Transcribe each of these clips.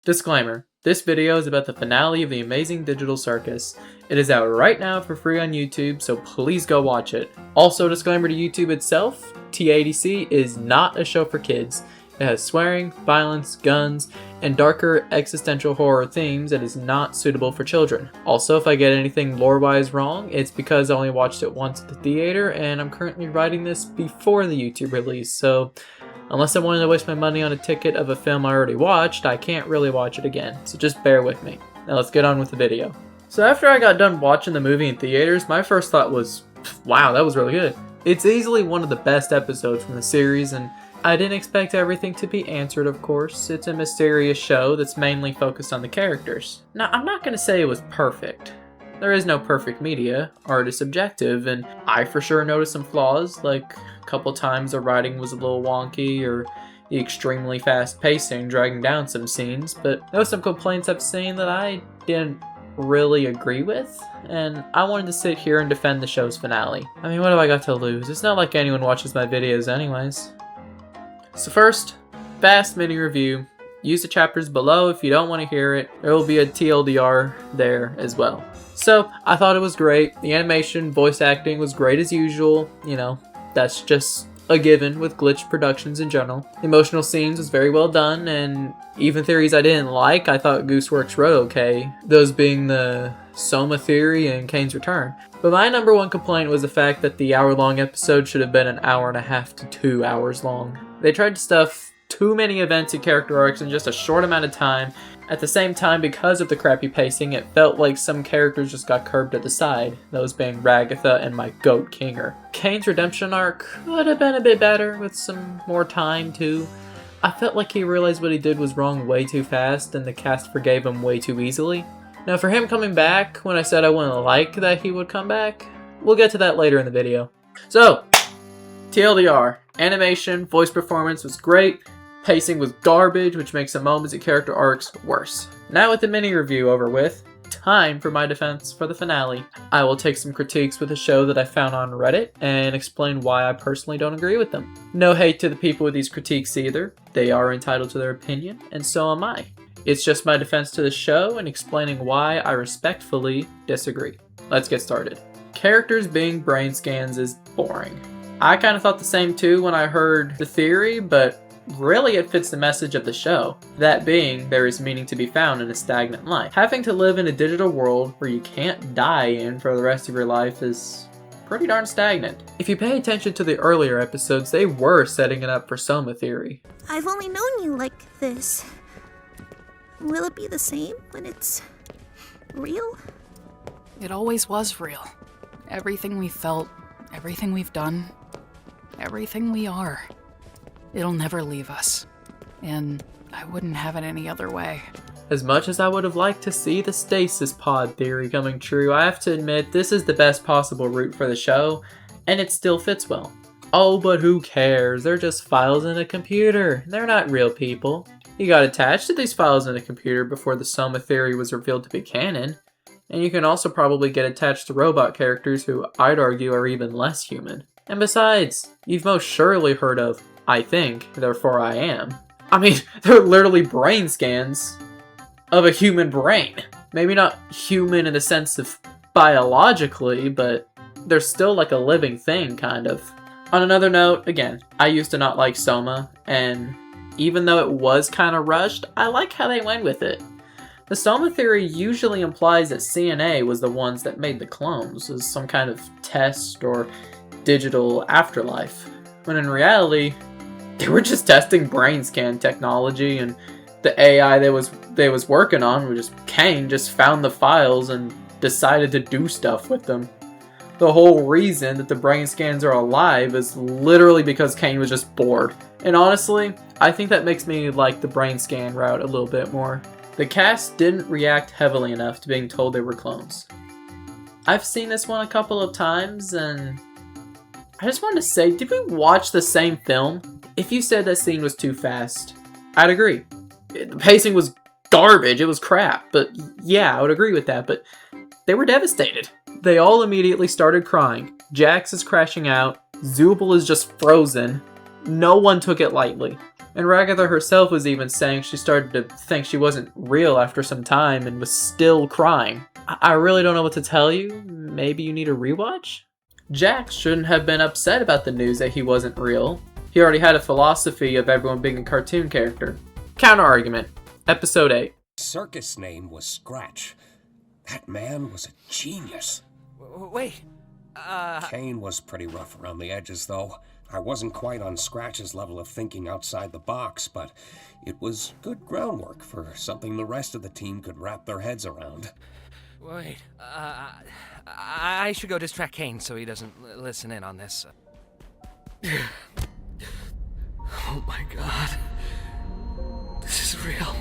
Disclaimer. This video is about the finale of the Amazing Digital Circus. It is out right now for free on YouTube, so please go watch it. Also, disclaimer to YouTube itself, Tadc is not a show for kids. It has swearing, violence, guns, and darker existential horror themes that is not suitable for children. Also, if I get anything lore-wise wrong, it's because I only watched it once at the theater, and I'm currently writing this before the YouTube release, so unless I wanted to waste my money on a ticket of a film I already watched, I can't really watch it again, so just bear with me. Now let's get on with the video. So after I got done watching the movie in theaters, my first thought was, wow, that was really good. It's easily one of the best episodes from the series, and I didn't expect everything to be answered, of course. It's a mysterious show that's mainly focused on the characters. Now, I'm not going to say it was perfect. There is no perfect media. Art is subjective, and I for sure noticed some flaws, like a couple times the writing was a little wonky, or the extremely fast pacing dragging down some scenes, but there were some complaints I've seen that I didn't really agree with, and I wanted to sit here and defend the show's finale. I mean, what do I got to lose? It's not like anyone watches my videos anyways. So first, fast mini review. Use the chapters below if you don't want to hear it. There will be a TLDR there as well. So, I thought it was great. The animation, voice acting was great as usual. You know, that's just a given with glitched productions in general. The emotional scenes was very well done, and even theories I didn't like, I thought Gooseworx wrote okay. Those being the Soma theory and Caine's return. But my number one complaint was the fact that the hour-long episode should have been an hour and a half to 2 hours long. They tried to stuff too many events and character arcs in just a short amount of time. At the same time, because of the crappy pacing, it felt like some characters just got curved at the side, those being Ragatha and my goat Kinger. Caine's redemption arc could have been a bit better with some more time too. I felt like he realized what he did was wrong way too fast and the cast forgave him way too easily. Now for him coming back, when I said I wouldn't like that he would come back, we'll get to that later in the video. So, TLDR, animation, voice performance was great. Pacing was garbage, which makes some moments and character arcs worse. Now with the mini review over with, time for my defense for the finale. I will take some critiques with a show that I found on Reddit and explain why I personally don't agree with them. No hate to the people with these critiques either. They are entitled to their opinion, and so am I. It's just my defense to the show and explaining why I respectfully disagree. Let's get started. Characters being brain scans is boring. I kind of thought the same too when I heard the theory, but really it fits the message of the show. That being, there is meaning to be found in a stagnant life. Having to live in a digital world where you can't die in for the rest of your life is pretty darn stagnant. If you pay attention to the earlier episodes, they were setting it up for Soma theory. I've only known you like this. Will it be the same when it's real? It always was real. Everything we felt, everything we've done, everything we are. It'll never leave us, and I wouldn't have it any other way. As much as I would have liked to see the stasis pod theory coming true, I have to admit this is the best possible route for the show, and it still fits well. Oh, but who cares? They're just files in a computer. They're not real people. You got attached to these files in a computer before the Soma theory was revealed to be canon, and you can also probably get attached to robot characters who I'd argue are even less human. And besides, you've most surely heard of I think, therefore I am. I mean, they're literally brain scans of a human brain. Maybe not human in the sense of biologically, but they're still like a living thing, kind of. On another note, again, I used to not like Soma, and even though it was kind of rushed, I like how they went with it. The Soma theory usually implies that CNA was the ones that made the clones, as some kind of test or digital afterlife, when in reality, they were just testing brain scan technology, and the AI they was working on was just Caine just found the files and decided to do stuff with them. The whole reason that the brain scans are alive is literally because Caine was just bored. And honestly, I think that makes me like the brain scan route a little bit more. The cast didn't react heavily enough to being told they were clones. I've seen this one a couple of times, and I just wanted to say, did we watch the same film? If you said that scene was too fast, I'd agree. The pacing was garbage, it was crap, but yeah, I would agree with that, but they were devastated. They all immediately started crying. Jax is crashing out, Zooble is just frozen. No one took it lightly. And Ragatha herself was even saying she started to think she wasn't real after some time and was still crying. I really don't know what to tell you. Maybe you need a rewatch? Jax shouldn't have been upset about the news that he wasn't real. He already had a philosophy of everyone being a cartoon character. Counter argument. Episode 8. Circus name was Scratch. That man was a genius. Wait, Caine was pretty rough around the edges, though. I wasn't quite on Scratch's level of thinking outside the box, but it was good groundwork for something the rest of the team could wrap their heads around. wait, I should go distract Caine so he doesn't listen in on this. Oh my god. This is real.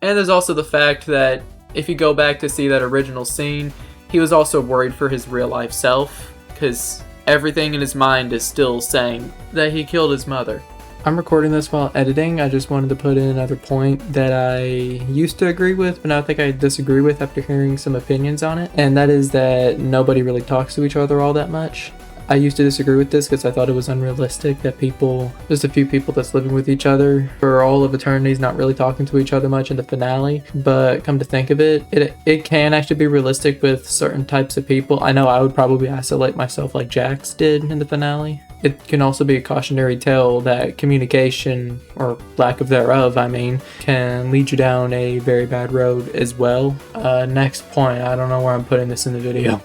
And there's also the fact that if you go back to see that original scene, he was also worried for his real life self, because everything in his mind is still saying that he killed his mother. I'm recording this while editing. I just wanted to put in another point that I used to agree with, but now I think I disagree with after hearing some opinions on it. And that is that nobody really talks to each other all that much. I used to disagree with this because I thought it was unrealistic that just a few people that's living with each other for all of eternity is not really talking to each other much in the finale. But come to think of it, it can actually be realistic with certain types of people. I know I would probably isolate myself like Jax did in the finale. It can also be a cautionary tale that communication, or lack of thereof, can lead you down a very bad road as well. Next point, I don't know where I'm putting this in the video.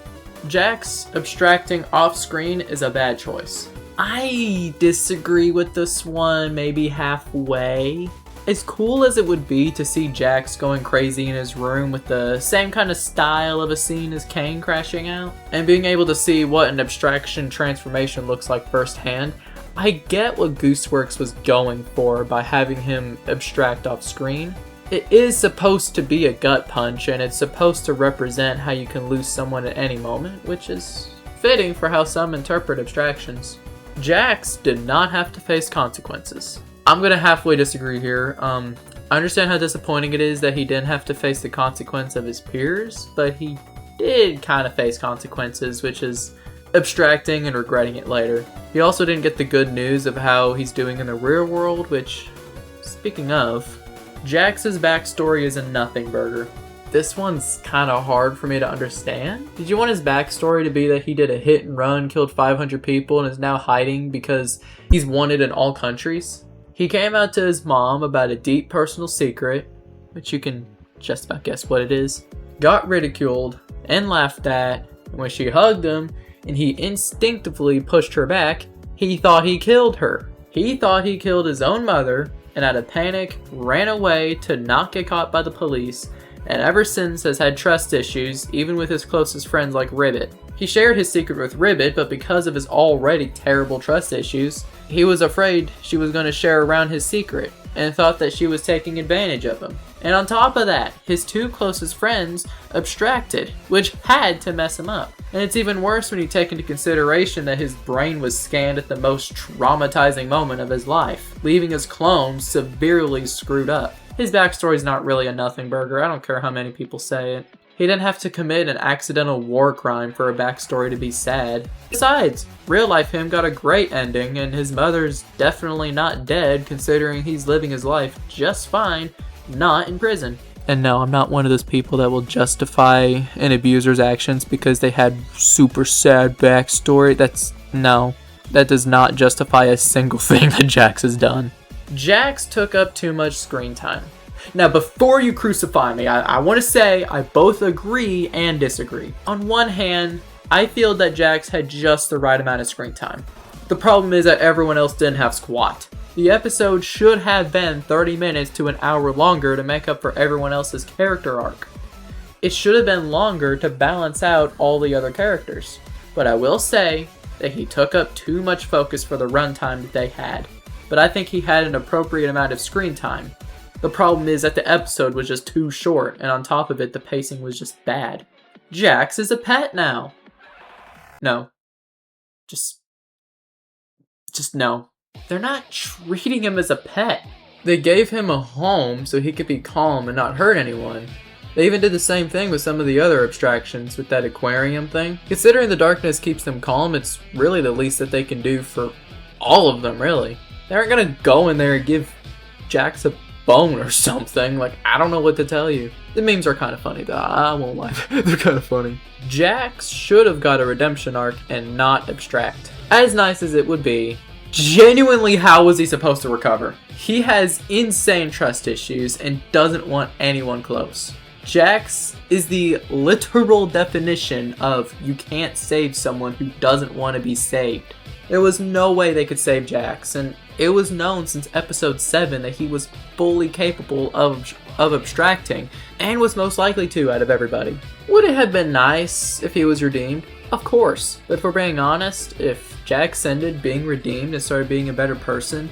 Jax abstracting off screen is a bad choice. I disagree with this one, maybe halfway. As cool as it would be to see Jax going crazy in his room with the same kind of style of a scene as Caine crashing out, and being able to see what an abstraction transformation looks like firsthand, I get what Gooseworx was going for by having him abstract off screen. It is supposed to be a gut punch, and it's supposed to represent how you can lose someone at any moment, which is fitting for how some interpret abstractions. Jax did not have to face consequences. I'm gonna halfway disagree here. I understand how disappointing it is that he didn't have to face the consequence of his peers, but he did kind of face consequences, which is abstracting and regretting it later. He also didn't get the good news of how he's doing in the real world, which, speaking of, Jax's backstory is a nothing burger. This one's kind of hard for me to understand. Did you want his backstory to be that he did a hit and run, killed 500 people, and is now hiding because he's wanted in all countries? He came out to his mom about a deep personal secret, which you can just about guess what it is, got ridiculed and laughed at, and when she hugged him and he instinctively pushed her back, he thought he killed her. He thought he killed his own mother, and out of panic ran away to not get caught by the police, and ever since has had trust issues even with his closest friends like Ribbit. He shared his secret with Ribbit, but because of his already terrible trust issues, he was afraid she was going to share around his secret and thought that she was taking advantage of him. And on top of that, his two closest friends abstracted, which had to mess him up. And it's even worse when you take into consideration that his brain was scanned at the most traumatizing moment of his life, leaving his clone severely screwed up. His backstory's not really a nothing burger, I don't care how many people say it. He didn't have to commit an accidental war crime for a backstory to be sad. Besides, real life him got a great ending, and his mother's definitely not dead considering he's living his life just fine, not in prison. And no, I'm not one of those people that will justify an abuser's actions because they had super sad backstory. That does not justify a single thing that Jax has done. Jax took up too much screen time. Now, before you crucify me, I want to say I both agree and disagree. On one hand, I feel that Jax had just the right amount of screen time. The problem is that everyone else didn't have squat. The episode should have been 30 minutes to an hour longer to make up for everyone else's character arc. It should have been longer to balance out all the other characters. But I will say that he took up too much focus for the runtime that they had. But I think he had an appropriate amount of screen time. The problem is that the episode was just too short, and on top of it, the pacing was just bad. Jax is a pet now. No. Just no. They're not treating him as a pet. They gave him a home so he could be calm and not hurt anyone. They even did the same thing with some of the other abstractions with that aquarium thing. Considering the darkness keeps them calm, it's really the least that they can do for all of them, really. They aren't gonna go in there and give Jax a bone or something. Like, I don't know what to tell you. The memes are kind of funny though, I won't lie. They're kind of funny. Jax should have got a redemption arc and not abstract. As nice as it would be, genuinely, how was he supposed to recover? He has insane trust issues and doesn't want anyone close. Jax is the literal definition of you can't save someone who doesn't want to be saved. There was no way they could save Jax, and it was known since episode 7 that he was fully capable of abstracting, and was most likely to out of everybody. Would it have been nice if he was redeemed? Of course, but if we're being honest, if Jax ended being redeemed and started being a better person,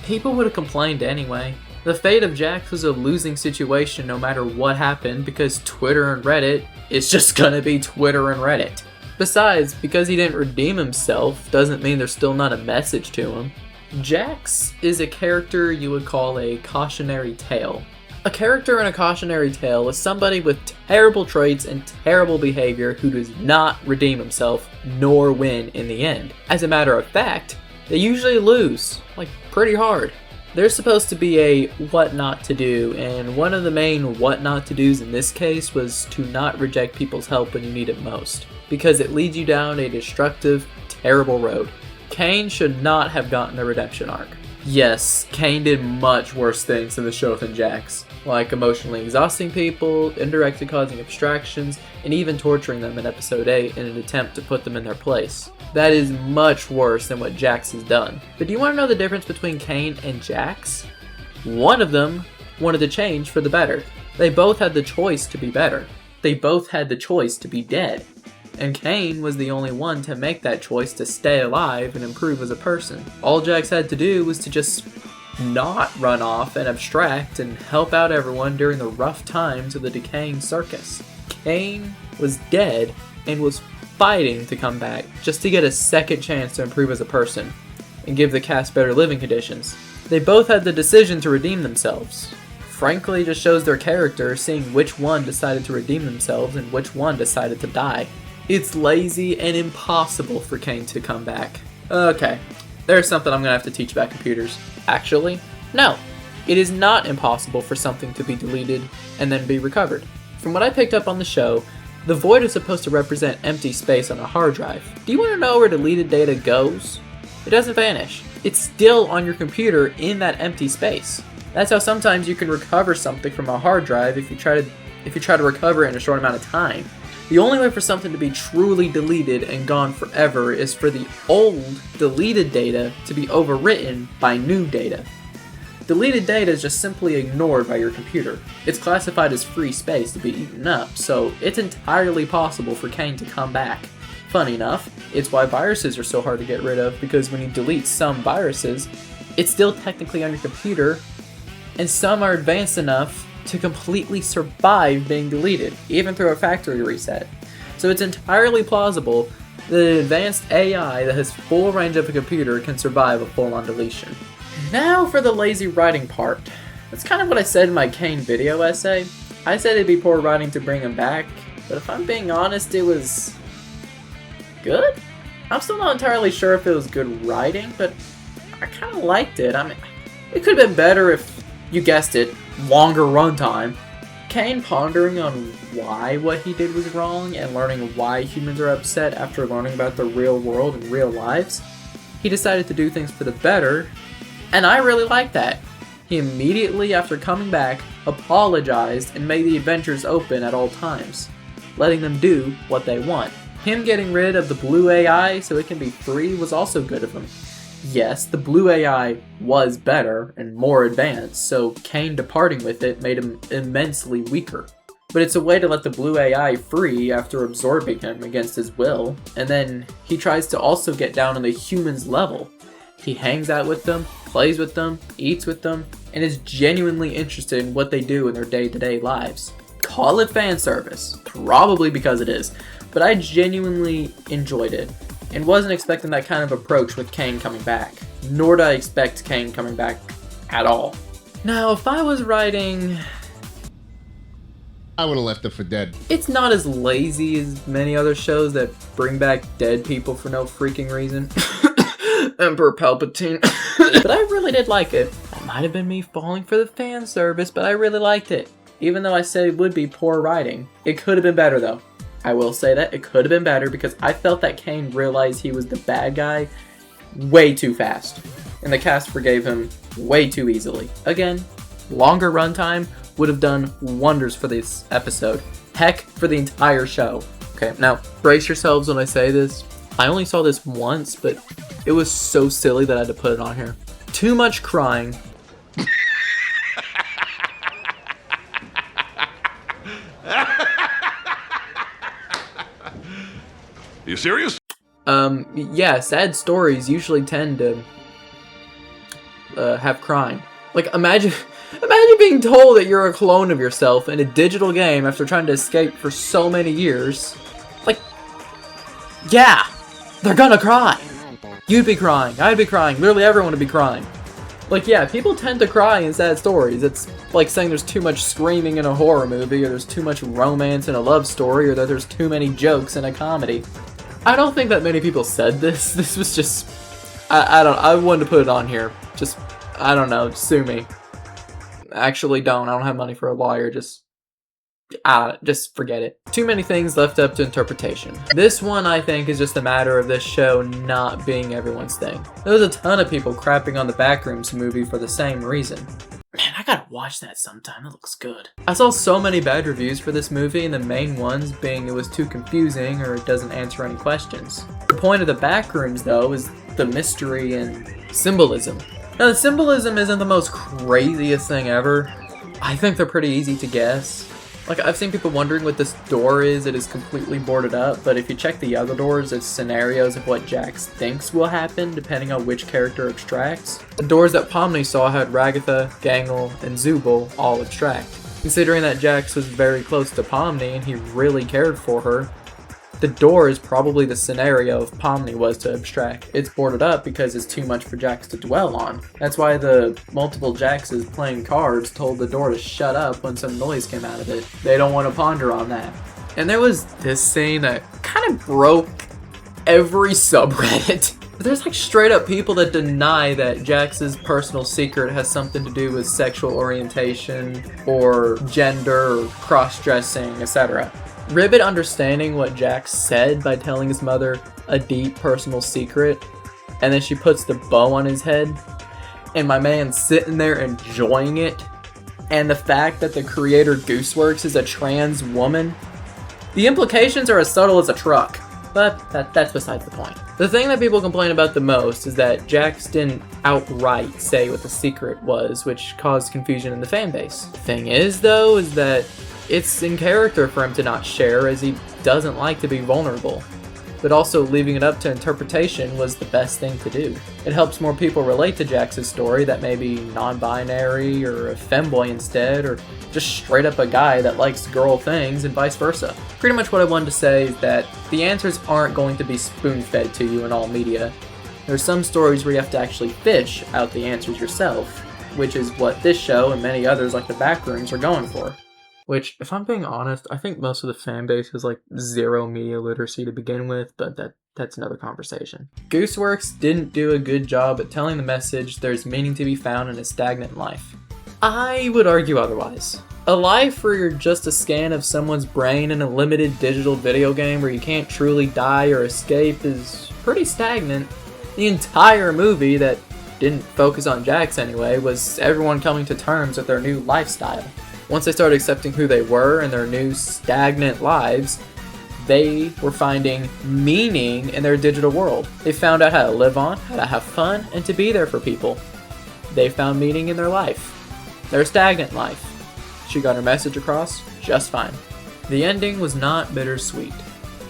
people would have complained anyway. The fate of Jax was a losing situation no matter what happened, because Twitter and Reddit is just gonna be Twitter and Reddit. Besides, because he didn't redeem himself doesn't mean there's still not a message to him. Jax is a character you would call a cautionary tale. A character in a cautionary tale is somebody with terrible traits and terrible behavior who does not redeem himself nor win in the end. As a matter of fact, they usually lose, like pretty hard. There's supposed to be a what not to do, and one of the main what not to do's in this case was to not reject people's help when you need it most, because it leads you down a destructive, terrible road. Caine should not have gotten the redemption arc. Yes, Caine did much worse things in the show than Jax, like emotionally exhausting people, indirectly causing abstractions, and even torturing them in episode 8 in an attempt to put them in their place. That is much worse than what Jax has done. But do you want to know the difference between Caine and Jax? One of them wanted to change for the better. They both had the choice to be better. They both had the choice to be dead. And Caine was the only one to make that choice to stay alive and improve as a person. All Jax had to do was to just not run off and abstract and help out everyone during the rough times of the decaying circus. Caine was dead and was fighting to come back just to get a second chance to improve as a person and give the cast better living conditions. They both had the decision to redeem themselves. Frankly, it just shows their character, seeing which one decided to redeem themselves and which one decided to die. It's lazy and impossible for Caine to come back. Okay, there's something I'm gonna have to teach about computers. Actually, no. It is not impossible for something to be deleted and then be recovered. From what I picked up on the show, the void is supposed to represent empty space on a hard drive. Do you want to know where deleted data goes? It doesn't vanish. It's still on your computer in that empty space. That's how sometimes you can recover something from a hard drive if you try to recover it in a short amount of time. The only way for something to be truly deleted and gone forever is for the old deleted data to be overwritten by new data. Deleted data is just simply ignored by your computer. It's classified as free space to be eaten up, so it's entirely possible for Caine to come back. Funny enough, it's why viruses are so hard to get rid of, because when you delete some viruses, it's still technically on your computer, and some are advanced enough to completely survive being deleted, even through a factory reset. So it's entirely plausible that an advanced AI that has full range of a computer can survive a full-on deletion. Now for the lazy writing part. That's kind of what I said in my Caine video essay. I said it'd be poor writing to bring him back, but if I'm being honest, it was good? I'm still not entirely sure if it was good writing, but I kind of liked it. I mean, it could have been better if, you guessed it, longer runtime. Caine pondering on why what he did was wrong and learning why humans are upset after learning about the real world and real lives. He decided to do things for the better, and I really like that. He immediately after coming back apologized and made the adventures open at all times, letting them do what they want. Him getting rid of the blue AI so it can be free was also good of him. Yes, the blue AI was better and more advanced, so Caine departing with it made him immensely weaker. But it's a way to let the blue AI free after absorbing him against his will, and then he tries to also get down on the humans' level. He hangs out with them, plays with them, eats with them, and is genuinely interested in what they do in their day-to-day lives. Call it fan service, probably because it is, but I genuinely enjoyed it, and wasn't expecting that kind of approach with Caine coming back. Nor did I expect Caine coming back at all. Now, if I was writing... I would have left it for dead. It's not as lazy as many other shows that bring back dead people for no freaking reason. Emperor Palpatine. But I really did like it. That might have been me falling for the fan service, but I really liked it. Even though I said it would be poor writing. It could have been better though. I will say that. It could have been better because I felt that Caine realized he was the bad guy way too fast. And the cast forgave him way too easily. Again, longer runtime would have done wonders for this episode. Heck, for the entire show. Okay, now, brace yourselves when I say this. I only saw this once, but it was so silly that I had to put it on here. Too much crying. You serious? Yeah, sad stories usually tend to have crying. Like, imagine being told that you're a clone of yourself in a digital game after trying to escape for so many years. Like, yeah, they're gonna cry. You'd be crying, I'd be crying, literally everyone would be crying. Like, yeah, people tend to cry in sad stories. It's like saying there's too much screaming in a horror movie, or there's too much romance in a love story, or that there's too many jokes in a comedy. I don't think that many people said this. This was just... I wanted to put it on here. Just, I don't know, sue me. Actually don't. I don't have money for a lawyer. Just forget it. Too many things left up to interpretation. This one, I think, is just a matter of this show not being everyone's thing. There's a ton of people crapping on the Backrooms movie for the same reason. Man, I gotta watch that sometime. That looks good. I saw so many bad reviews for this movie, and the main ones being it was too confusing or it doesn't answer any questions. The point of the Backrooms, though, is the mystery and symbolism. Now, the symbolism isn't the most craziest thing ever. I think they're pretty easy to guess. Like, I've seen people wondering what this door is. It is completely boarded up, but if you check the other doors, it's scenarios of what Jax thinks will happen, depending on which character abstracts. The doors that Pomni saw had Ragatha, Gangle, and Zooble all abstract. Considering that Jax was very close to Pomni and he really cared for her, the door is probably the scenario if Pomni was to abstract. It's boarded up because it's too much for Jax to dwell on. That's why the multiple Jaxes playing cards told the door to shut up when some noise came out of it. They don't want to ponder on that. And there was this scene that kind of broke every subreddit. There's like straight up people that deny that Jax's personal secret has something to do with sexual orientation or gender or cross-dressing, etc. Ribbit understanding what Jax said by telling his mother a deep personal secret, and then she puts the bow on his head, and my man sitting there enjoying it, and the fact that the creator Gooseworx is a trans woman, the implications are as subtle as a truck, but that's besides the point. The thing that people complain about the most is that Jax didn't outright say what the secret was, which caused confusion in the fanbase. The thing is, though, is that it's in character for him to not share, as he doesn't like to be vulnerable. But also leaving it up to interpretation was the best thing to do. It helps more people relate to Jax's story that may be non-binary or a femboy instead, or just straight up a guy that likes girl things and vice versa. Pretty much what I wanted to say is that the answers aren't going to be spoon-fed to you in all media. There's some stories where you have to actually fish out the answers yourself, which is what this show and many others like the Backrooms are going for. Which, if I'm being honest, I think most of the fan base has like zero media literacy to begin with, but that's another conversation. Gooseworx didn't do a good job at telling the message there's meaning to be found in a stagnant life. I would argue otherwise. A life where you're just a scan of someone's brain in a limited digital video game where you can't truly die or escape is pretty stagnant. The entire movie, that didn't focus on Jax anyway, was everyone coming to terms with their new lifestyle. Once they started accepting who they were and their new stagnant lives, they were finding meaning in their digital world. They found out how to live on, how to have fun, and to be there for people. They found meaning in their life. Their stagnant life. She got her message across just fine. The ending was not bittersweet.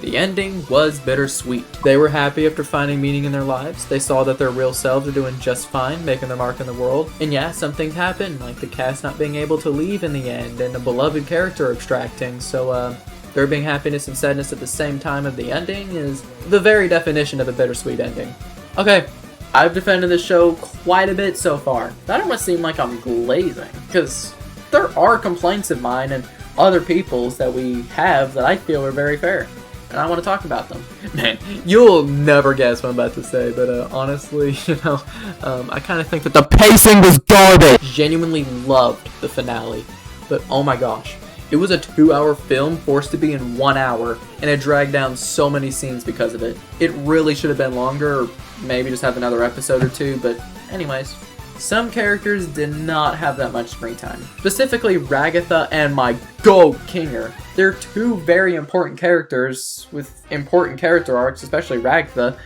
The ending was bittersweet. They were happy after finding meaning in their lives. They saw that their real selves are doing just fine, making their mark in the world. And yeah, some things happened, like the cast not being able to leave in the end, and a beloved character abstracting, so there being happiness and sadness at the same time of the ending is the very definition of a bittersweet ending. Okay, I've defended this show quite a bit so far. I don't want to seem like I'm glazing, because there are complaints of mine and other people's that we have that I feel are very fair. and I want to talk about them. Man, you'll never guess what I'm about to say, but honestly, I kind of think that the pacing was garbage. Genuinely loved the finale, but oh my gosh. It was a 2-hour film forced to be in 1 hour, and it dragged down so many scenes because of it. It really should have been longer, or maybe just have another episode or two, but anyways. Some characters did not have that much screen time. Specifically Ragatha and my GOAT Kinger. They're two very important characters with important character arcs, especially Ragatha,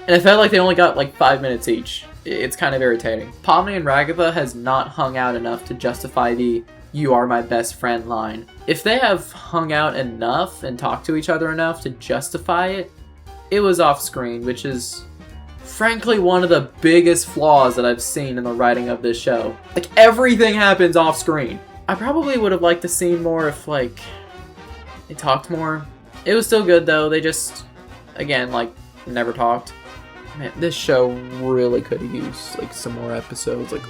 and it felt like they only got like 5 minutes each. It's kind of irritating. Pomni and Ragatha has not hung out enough to justify the "you are my best friend" line. If they have hung out enough and talked to each other enough to justify it, it was off screen, which is frankly one of the biggest flaws that I've seen in the writing of this show. Like, everything happens off screen. I probably would have liked to see more if, like, they talked more. It was still good though, they just, again, like, never talked. Man, this show really could have used, like, some more episodes, like,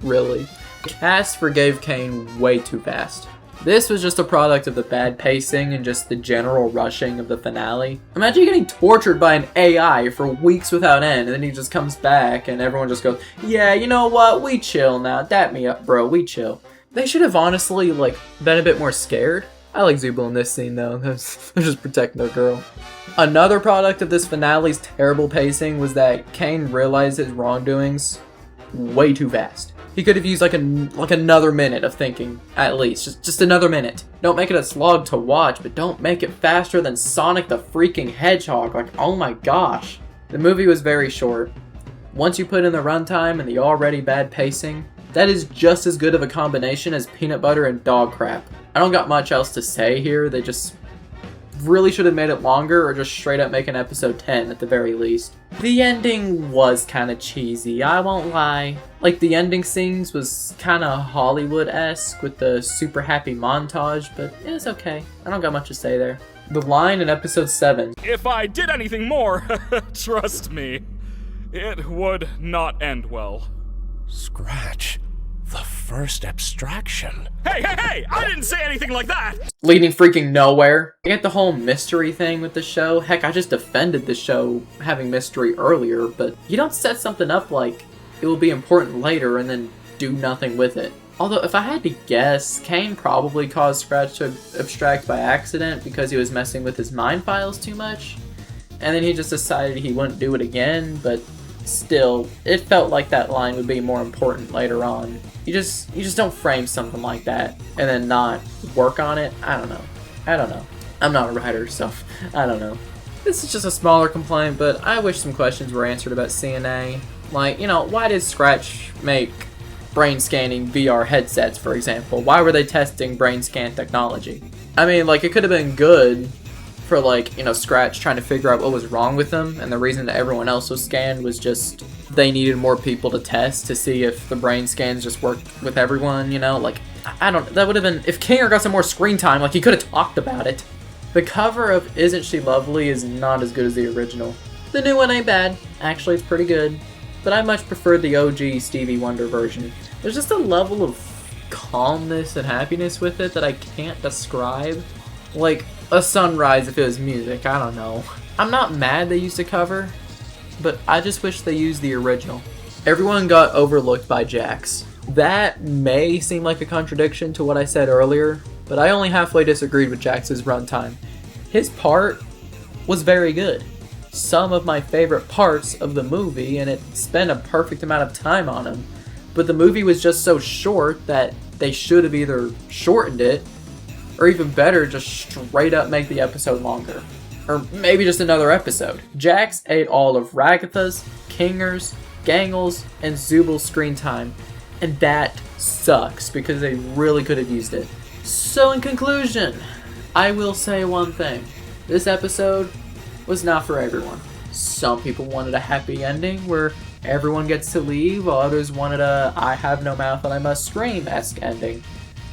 really. The cast forgave Caine way too fast. This was just a product of the bad pacing and just the general rushing of the finale. Imagine getting tortured by an AI for weeks without end, and then he just comes back and everyone just goes, yeah, you know what, we chill now, dap me up bro, we chill. They should have honestly, like, been a bit more scared. I like Zooble in this scene though, they're just protecting their girl. Another product of this finale's terrible pacing was that Caine realized his wrongdoings way too fast. He could have used like another minute of thinking, at least. Just another minute. Don't make it a slog to watch, but don't make it faster than Sonic the freaking Hedgehog. Like, oh my gosh. The movie was very short. Once you put in the runtime and the already bad pacing, that is just as good of a combination as peanut butter and dog crap. I don't got much else to say here. They just really should have made it longer, or just straight up make an episode 10 at the very least. The ending was kind of cheesy, I won't lie. Like, the ending scenes was kind of Hollywood-esque with the super happy montage, but it was okay. I don't got much to say there. The line in episode 7. If I did anything more, trust me, it would not end well. Scratch. The first abstraction. Hey, I didn't say anything like that! Leading freaking nowhere. I get the whole mystery thing with the show. Heck, I just defended the show having mystery earlier, but you don't set something up like it will be important later and then do nothing with it. Although, if I had to guess, Caine probably caused Scratch to abstract by accident because he was messing with his mind files too much, and then he just decided he wouldn't do it again, but still, it felt like that line would be more important later on. You just don't frame something like that and then not work on it. I don't know. I'm not a writer, so I don't know. This is just a smaller complaint, but I wish some questions were answered about CNA. Like, why did Scratch make brain scanning VR headsets, for example? Why were they testing brain scan technology? I mean, like, it could have been good for, like, Scratch trying to figure out what was wrong with them, and the reason that everyone else was scanned was just they needed more people to test to see if the brain scans just worked with everyone, like, I don't, that would have been, if Kinger got some more screen time, like, he could have talked about it. The cover of Isn't She Lovely is not as good as the original. The new one ain't bad, actually it's pretty good, but I much prefer the OG Stevie Wonder version. There's just a level of calmness and happiness with it that I can't describe. Like a sunrise if it was music, I don't know. I'm not mad they used a cover, but I just wish they used the original. Everyone got overlooked by Jax. That may seem like a contradiction to what I said earlier, but I only halfway disagreed with Jax's runtime. His part was very good. Some of my favorite parts of the movie, and it spent a perfect amount of time on him, but the movie was just so short that they should have either shortened it, or even better, just straight up make the episode longer. Or maybe just another episode. Jax ate all of Ragatha's, Kinger's, Gangle's, and Zooble's screen time, and that sucks because they really could have used it. So in conclusion, I will say one thing. This episode was not for everyone. Some people wanted a happy ending where everyone gets to leave, while others wanted a I have no mouth and I must scream-esque ending.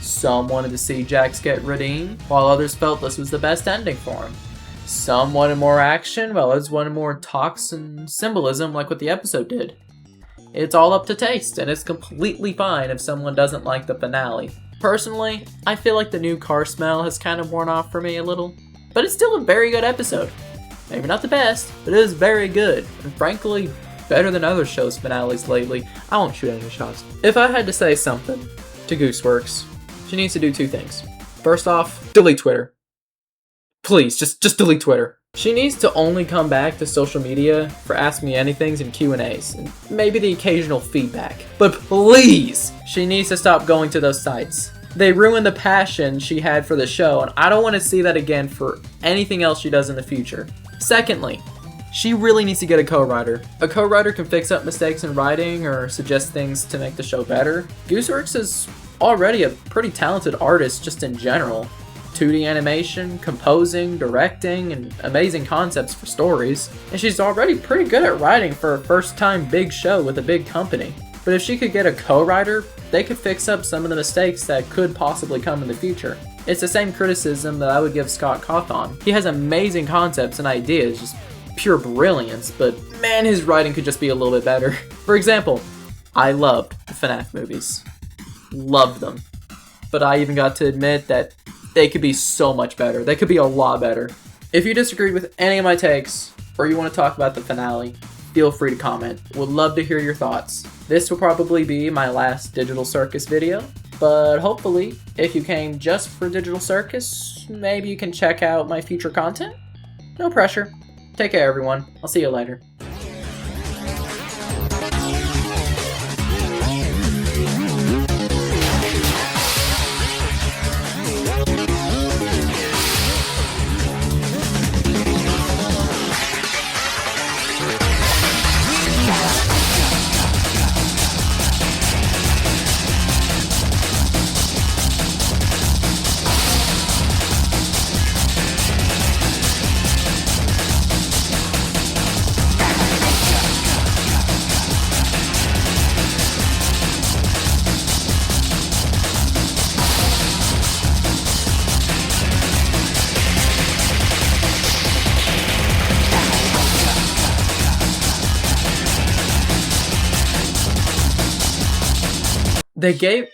Some wanted to see Jax get redeemed, while others felt this was the best ending for him. Some wanted more action, while others wanted more talks and symbolism like what the episode did. It's all up to taste, and it's completely fine if someone doesn't like the finale. Personally, I feel like the new car smell has kind of worn off for me a little. but it's still a very good episode. Maybe not the best, but it is very good, and frankly, better than other shows' finales lately. I won't shoot any shots. If I had to say something to Gooseworx, she needs to do 2 things. First off, delete Twitter. Please, just delete Twitter. She needs to only come back to social media for Ask Me Anythings and Q&As, and maybe the occasional feedback. But please, she needs to stop going to those sites. They ruined the passion she had for the show, and I don't want to see that again for anything else she does in the future. Secondly, she really needs to get a co-writer. A co-writer can fix up mistakes in writing or suggest things to make the show better. Gooseworx is already a pretty talented artist just in general. 2D animation, composing, directing, and amazing concepts for stories. And she's already pretty good at writing for a first-time big show with a big company. But if she could get a co-writer, they could fix up some of the mistakes that could possibly come in the future. It's the same criticism that I would give Scott Cawthon. He has amazing concepts and ideas, just pure brilliance, but man, his writing could just be a little bit better. For example, I loved the FNAF movies. Loved them. But I even got to admit that they could be so much better. They could be a lot better. If you disagreed with any of my takes, or you want to talk about the finale, feel free to comment. Would love to hear your thoughts. This will probably be my last Digital Circus video, but hopefully, if you came just for Digital Circus, maybe you can check out my future content? No pressure. Take care, everyone. I'll see you later. They gave